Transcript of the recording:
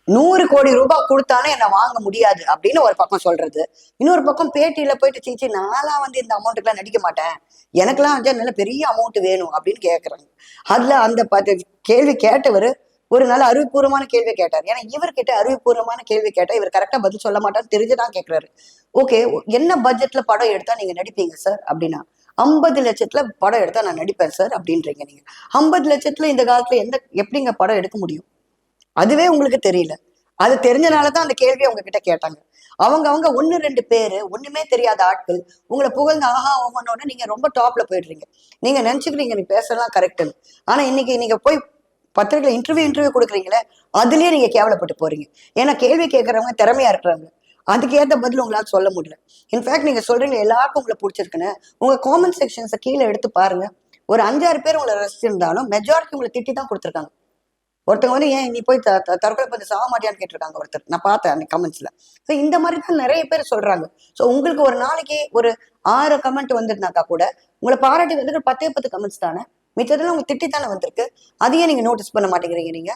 100 கோடி ரூபாய் கொடுத்தாலும் என்ன வாங்க முடியாது அப்படின்னு ஒரு பக்கம் சொல்றது. இன்னொரு பக்கம் பேட்டியில போயிட்டு சீச்சி நான்லாம் இந்த அமௌண்ட்டுக்குலாம் நடிக்க மாட்டேன், எனக்கெல்லாம் நல்ல பெரிய அமௌண்ட் வேணும் அப்படின்னு கேட்கறாங்க. அதுல அந்த கேள்வி கேட்டவர் ஒரு நல்ல அறிவுபூர்வமான கேள்வி கேட்டார். ஏன்னா இவர்கிட்ட அறிவுபூர்வமான கேள்வி கேட்டா இவர் கரெக்டா பதில் சொல்ல மாட்டான்னு தெரிஞ்சுதான் கேட்கிறாரு. ஓகே, என்ன பட்ஜெட்ல படம் எடுத்தா நீங்க நடிப்பீங்க சார் அப்படின்னா, 50 லட்சத்துல படம் எடுத்தா நான் நடிப்பேன் சார் அப்படின்றீங்க. நீங்க 50 லட்சத்துல இந்த காலத்துல எப்படிங்க படம் எடுக்க முடியும்? அதுவே உங்களுக்கு தெரியல. அது தெரிஞ்சனாலதான் அந்த கேள்வியை உங்ககிட்ட கேட்டாங்க. அவங்க 1-2 பேரு ஒண்ணுமே தெரியாத ஆட்கள் உங்களை புகழ்ந்து ஆஹா ஓஹோன்னு நீங்க ரொம்ப டாப்ல போயிடுறீங்க. நீங்க நினைச்சுக்கிறீங்க நீ பேசலாம் கரெக்டுன்னு. ஆனா இன்னைக்கு நீங்க போய் பத்திரிகை இன்டர்வியூ கொடுக்குறீங்களே, அதுலயே நீங்க கேவலப்பட்டு போறீங்க. ஏன்னா கேள்வி கேட்கறவங்க திறமையா இருக்கிறாங்க. அதுக்கு ஏத்த பதில் உங்களால சொல்ல முடியல. இன்ஃபேக்ட் நீங்க சொல்றீங்க எல்லாருக்கும் உங்களை பிடிச்சிருக்குன்னு. உங்க காமெண்ட் செக்ஷன்ஸை கீழே எடுத்து பாருங்க. ஒரு 5-6 பேர் உங்களை ரசிச்சிருந்தாலும் மெஜாரிட்டி உங்களை திட்டி தான் கொடுத்துருக்காங்க. ஒருத்தவங்க ஏன் நீ போய் தற்கொலை பண்ணி சாக மாட்டியான்னு கேட்டிருக்காங்க ஒருத்தர். நான் பார்த்தேன் அந்த கமெண்ட்ஸ்ல. ஸோ இந்த மாதிரி தான் நிறைய பேர் சொல்றாங்க. ஸோ உங்களுக்கு ஒரு நாளைக்கு ஒரு 6 கமெண்ட் வந்துருந்தாக்கா கூட உங்களை பாராட்டி வந்து 10 கமெண்ட்ஸ் தானே. மிச்சதெல்லாம் உங்க திட்டி தானே வந்திருக்கு. அதையே நீங்க நோட்டீஸ் பண்ண மாட்டேங்கிறீங்க நீங்க.